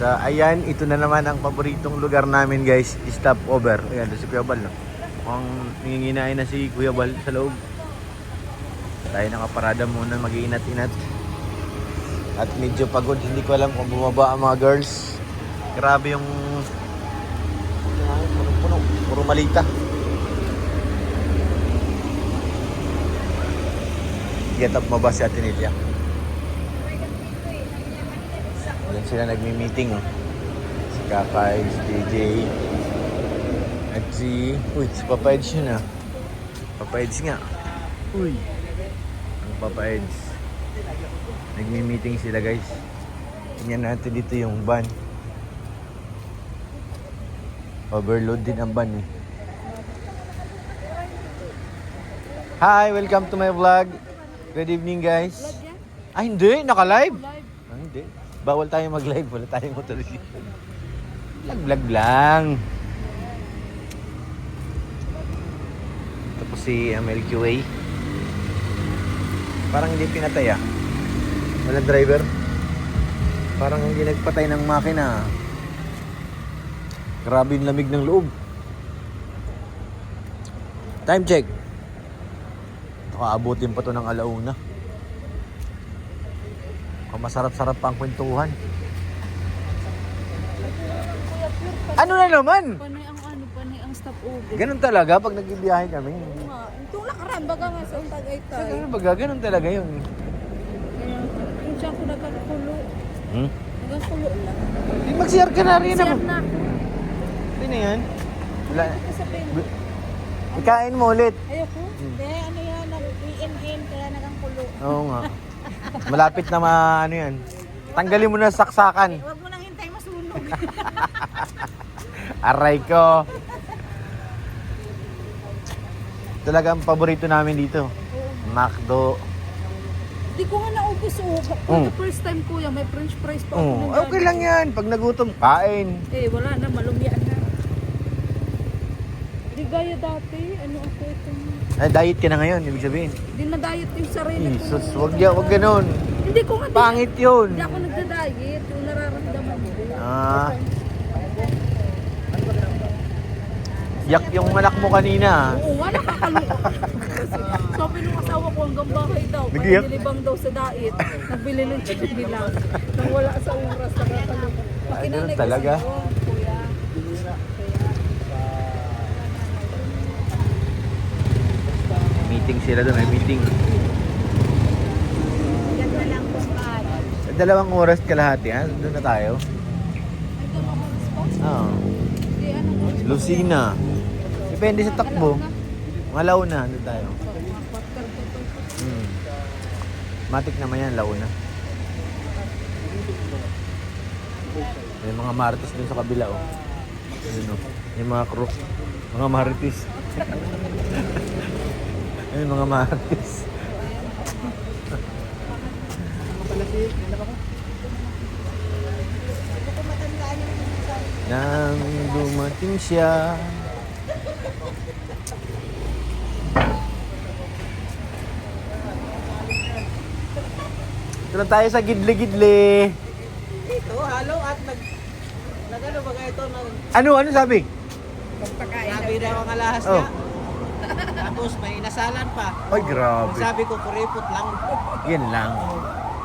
Sa ayan, ito na naman ang paboritong lugar namin guys, stopover. Ayan, si Kuya Bal, no? Mukhang nanginginain na si Kuya Bal sa loob. Tayo nakaparada muna, mag-iinat-inat. At medyo pagod, hindi ko alam kung bumaba ang mga girls. Grabe yung puno-puno, puro malita. Get up mo ba si Ate Nidia? Yan sila nagmi-meeting, oh. Si Kakay, si DJ, at si... Uy, si Papa Eds yun, ah. Papa Eds nga. Uy. Ang Papa Eds. Nagmi-meeting sila, guys. Tingnan natin dito yung van. Overload din ang van, eh. Hi! Welcome to my vlog. Good evening, guys. Ah, hindi. Naka-live? Ah, hindi. Bawal tayo mag-live. Wala tayong authorization. Vlog lang. Tapos si MLQA. Parang hindi pinatay, ah. Walang driver. Parang hindi nagpatay ng makina. Grabe yung lamig ng loob. Time check. Nakaabutin pa to ng alauna. Masarap-sarap pa ang kwentuhan. Ano na naman? Panay ang stopover. Ganun talaga pag nagbibiyahe kami. Tulak ram baga nga sa Tagaytay. Ganun baga, ganun talaga yun. Yung siya ko nagkakulo. Nagkakulo lang. Mag-CR ka na rin. Sir na. Hindi na yan. Wala. Kasabihin. Ikain mo ulit. Ayoko. Hindi, ano yan, nag-in kaya nagkakulo. Oo nga. Malapit na ano yan. Tanggalin mo na saksakan. Huwag mo nang hintay masunog. Aray ko. Talagang paborito namin dito. McDo. Di ko nga naubos for the first time kuya, may french fries pa ako. Okay lang yan. Pag nagutom, kain. Eh, wala na, malumyan na. Di gaya dati, ano ako itong... Ay, diet ka na ngayon, ibig sabihin. Di na diet yung sarili ko. Jesus, wag ganun. Hindi ko nga. Pangit yun. Hindi ako nagda-diet, yung nararamdaman ko. Yak yung anak mo kanina. Oo, wala kakaluto. Sabi nung asawa ko hanggang bahay daw. Nag-iyak? Nilibang daw sa diet. Nagbili ng chicken nila. Nang wala sa oras, nakakaluto. Ay, ganun talaga. Kuya. Meeting sila doon, may meeting. Yan na lang po ka. 2 oras kalahati, ha? Doon na tayo. Oo. Di ano mo. Lucina. Depende sa takbo. Mga launa, doon tayo. Matik naman yan, launa. May mga marites doon sa kabila, oh. Ayun, oh. May mga crew. Mga marites. Ayun, mga marites. Nang dumating siya. Ito na tayo sa gidli-gidli. Ito, halo at nag-ano ba ito? Ano sabi? Sabi daw ang alahas Oh. niya. Tapos may inasalan pa. Ay, grabe. Sabi ko, kuripot lang. Yan lang.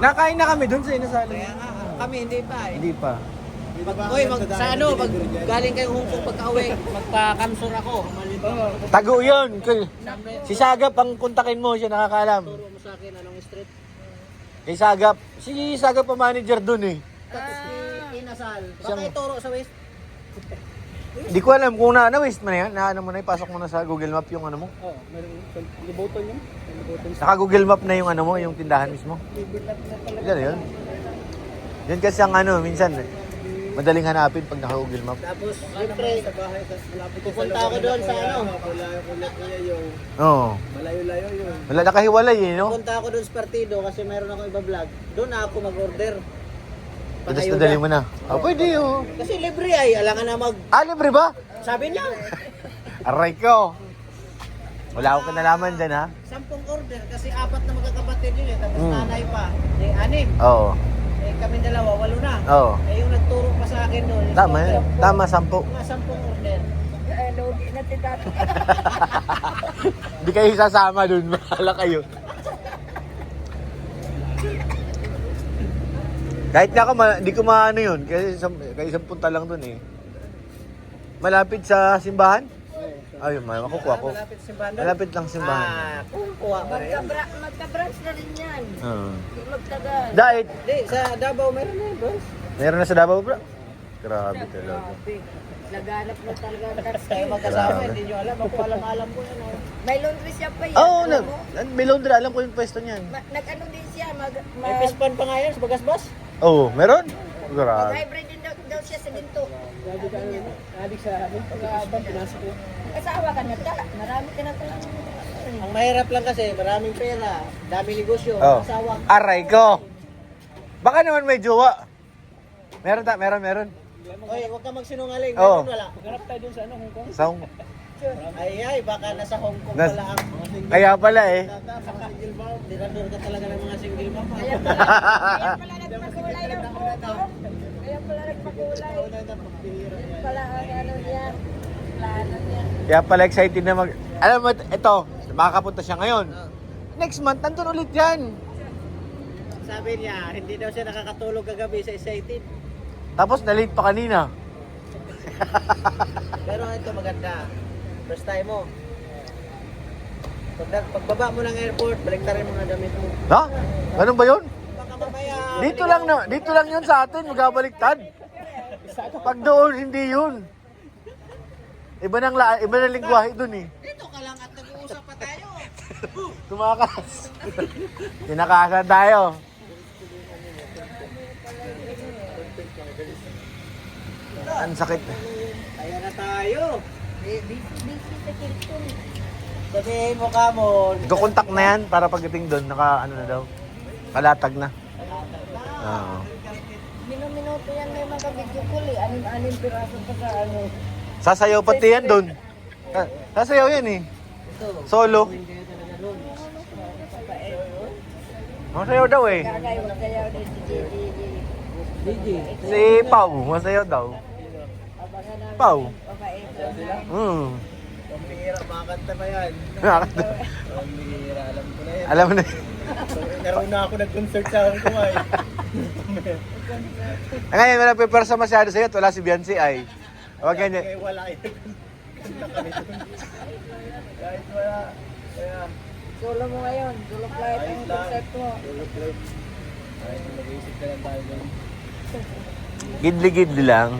Nakain na kami doon sa inasal. Kaya nga, kami hindi pa eh. Hindi pa. Sa ano, galing kayong Hong Kong pagka-uwi, magpa-kamsur ako. Tago yun. Si Sagap ang kontakin mo, siya nakakaalam. Turo mo sa akin anong street. Kay Sagap. Si Sagap ang manager doon eh. Tapos inasal. Baka Siyang- ituro sa west. Hindi ko alam kung na-waste mo na yan. Naano mo na, ipasok mo na sa Google Map yung ano mo. Oh, meron libuton yun. Libuton. Naka-Google Map na yung ano mo, yung tindahan mismo. Yan yun. Yan kasi ang ano, minsan madaling hanapin pag naka-Google Map. Tapos, siyempre, pupunta ako doon sa ano. Oo. Malayo-layo yun. Wala, nakahiwalay eh, no? Punta ako doon sa partido kasi meron ako iba-vlog. Doon na ako mag-order. Tapos Pangayuda. nadali mo na. Oh, pwede oh. Kasi libre ay, alangan na mag... Libre ba? Sabi niya, Aray ko. Wala akong kinalaman dyan, ha? 10 order kasi 4 na magkakapatid yun eh. Tapos nanay pa, 6. Oo. Eh kami 2, 8 na. Oo. Eh yung nagturo pa sa akin nun. Tama yan. Tama, 10. Mga 10 order. Logi na titato. Hindi kayo sasama dun. Bahala kayo. Kahit na ako, di ko maano yun. Kasi isang punta lang dun eh. Malapit sa simbahan? Ayun, makukuha ko. Malapit sa simbahan doon? Malapit lang simbahan. Kukuha ko rin. Magka-branch na rin yan. Oo. Hindi magtagal. Dahil, Hindi, sa Davao meron na yun, boss. meron na sa Davao, bro. Grabe talaga. Grabe. Laganap na talaga ang touch Kayo screen. magkasama, Grabe. hindi nyo alam. Ako alam ko yan. May laundry siya pa yan. Oo, oh, alam mo? may laundry. Alam ko yung pwesto niyan. Nag-ano din siya. May pispan pa nga yan sa bagas, boss. Oo, meron? Grabe. Mag-hybrid din daw siya sa ginto. Adik sa amin. Pag-pispan, pinasok ko. Asawa ka na ta. Marami ka na talang. Ang mahirap lang kasi, maraming pera, daming negosyo, Oh. asawa. Aray ko. Baka naman may jowa. Meron. Oy, huwag ka magsinungaling. Oo. Meron wala. Maghanap tayo dun sa Hong Kong. Sa, Ay, baka nasa Hong Kong Nas- pala ang mga single. kaya pala eh. Mga single mom. Tirador ka talaga ng mga single mom. Kaya pala nagpakulay ng photo. Kaya pala nagpakulay. Yan pala ang ano niya. Plano niya. Kaya pala excited na mag... Alam mo, ito, makakapunta siya ngayon. Next month, nandun ulit yan. Sabi niya, hindi daw siya nakakatulog kagabi sa excited. Tapos na-late pa kanina. Pero ito maganda. First time mo. Pagbaba mo ng airport, balik rin mga damit mo. Ha? Ganun ba yun? Baka mamaya... Dito lang yun sa atin, magabaliktad. Pag doon, hindi yun. Iba ng lingwahe dun eh. Dito ka lang at nag-uusap pa tayo. Tumakas. Kinakasan tayo. Ang sakit. Kaya na tayo. Busy sa Kirton. Sabihin mo ka mo. Ikukontak na yan para pagdating doon, ano na daw. Kalatag na. Oo. Minuto yan may mga video call eh. Anim piraso pa sa ano. Sasayaw pati yan doon. Sasayaw yan eh. Ito. Solo. Kayo talaga doon. Masayaw daw eh. Kagay, magsayaw din si JJ. DJ. Si Pau, masayaw daw. Abangan namin. Pau. Papa-April na. Pambihira, makakanta pa yan. Pambihira, alam ko na yan. Alam mo na. Naroon na ako nag-concert sa Hong Kong ay. Ngayon, wala preparsa masyado sa'yo at wala si Beyonce ay. Huwag ganyan. Kaya wala yun. Kanta kami doon. Kahit wala. Kaya, Solo mo ngayon. Solo flight ang Ayos lang. concert mo. tulog lang. Kahit mag-iisip ka lang tayo doon. Gidli-gidli lang.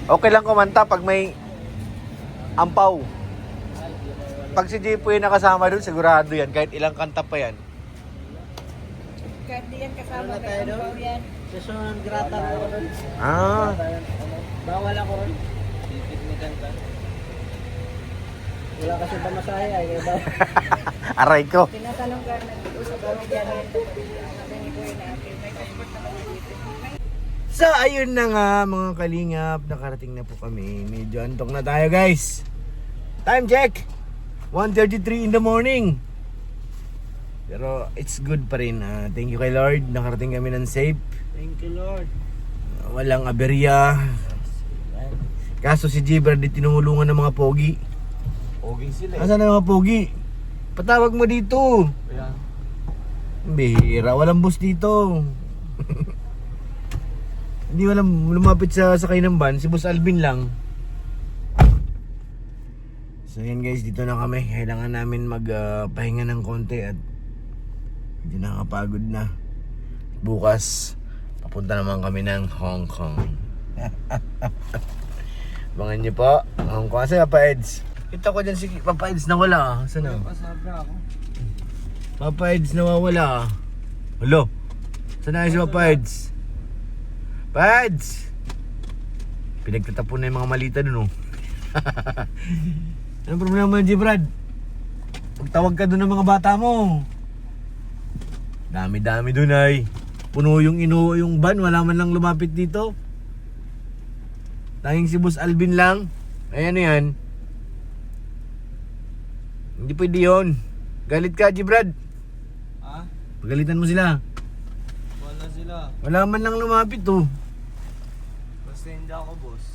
Okay lang kumanta pag may ampaw. Pag si Jipoy nakasama doon, sigurado yan. Kahit ilang kanta pa yan. Kahit di yan kasama. Ano na tayo may doon? ampaw yan. Sa non grata na ako doon. Ah. Bawal ako ron. Titik ni kanta. Wala kasi pamasahe ay. Aray ko. Tinatanong ka na usap kami dyan. Sabi ko yun natin. May passport na kami dito. So, ayun na nga mga kalingap. Nakarating na po kami. Medyo antok na tayo guys. Time check. 1:33 in the morning. Pero it's good pa rin. Thank you kay Lord. Nakarating kami ng safe. Thank you Lord. Walang aberya. Kaso si Gibra di tinulungan ng mga pogi. Pogi sila Asan na mga pogi? Patawag mo dito. Kaya, Bihira, walang bus dito. Hindi walang lumapit sa sakay ng van, si Boss Alvin lang. So yan guys, dito na kami. Kailangan namin magpahinga ng konti at medyo nakapagod na. Bukas, papunta naman kami ng Hong Kong. Abangan nyo po, Hong Kong. Saan Papa Eds? Kita ko dyan si Papa Eds nawala. Saan na? pasabra ako. Papa Eds nawawala. Hello? Saan na si Papa Eds? Papa Eds! Pinagtatapon na yung mga malita dun oh. Anong problema mo G Brad? Pagtawag ka dun ng mga bata mo. Dami-dami dun ay. Puno yung van, wala man lang lumapit dito. Tanging si Boss Alvin lang. Ayan na yan. Hindi pwede yun. Galit ka G Brad. Ha? Pagalitan mo sila. Wala sila. Wala man lang lumapit oh. Send ako, boss.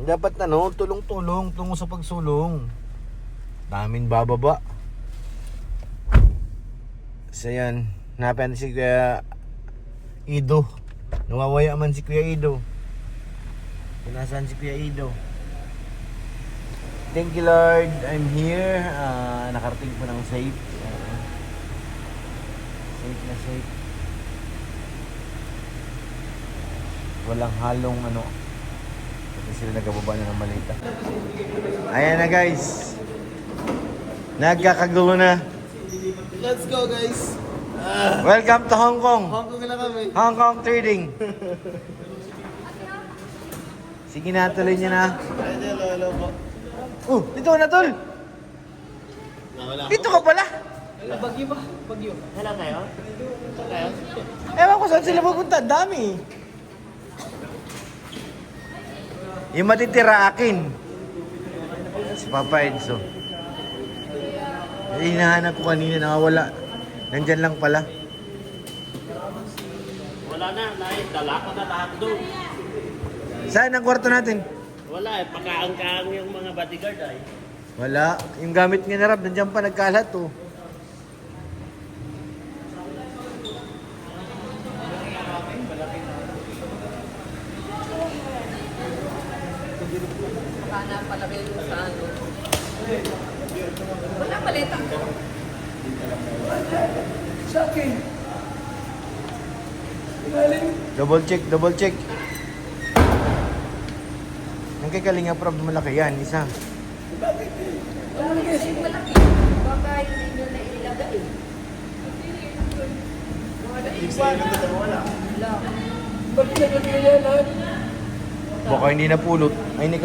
Dapat tulong-tulong tungo sa pagsulong. Daming bababa. So yan, hanapin si Kuya Ido. Nawawaya man si Kuya Ido. Nasaan si Kuya Ido? Thank you Lord, I'm here. Nakarating po ng safe. Safe na safe. Walang halong kasi sila nagkababa na ng malita. Ayan na guys. Nagkakagulo na. Let's go, guys. Welcome to Hong Kong. Hong Kong na kami. Hong Kong trading. Sige na, tuloy niya na. Ay, lolo po. Dito na tol. Nawala Dito ka pala. Bagyo ba? Bagyo. Wala kayo? Kayo? Ewan ko saan sila pupunta. Dami. Yung matitira akin. Si Papa Edso. Hinahanap ko kanina, nakawala. Nandyan lang pala. Wala na, dala ko na lahat doon. Saan ang kwarto natin? Wala pagkaang-kaang yung mga bodyguard ay. Wala. Yung gamit nga na Rab, nandyan pa nagkalat oh. Sana palagay mo sa ano. Wala malita. Sa akin. Double check, double check. Yung kay Kalinga Prab, malaki yan, isa. Wala kasi malaki. Baka hindi nyo na ilagay. Wala. Bakit nagagaya lahat? Baka hindi napulot. Ay, ni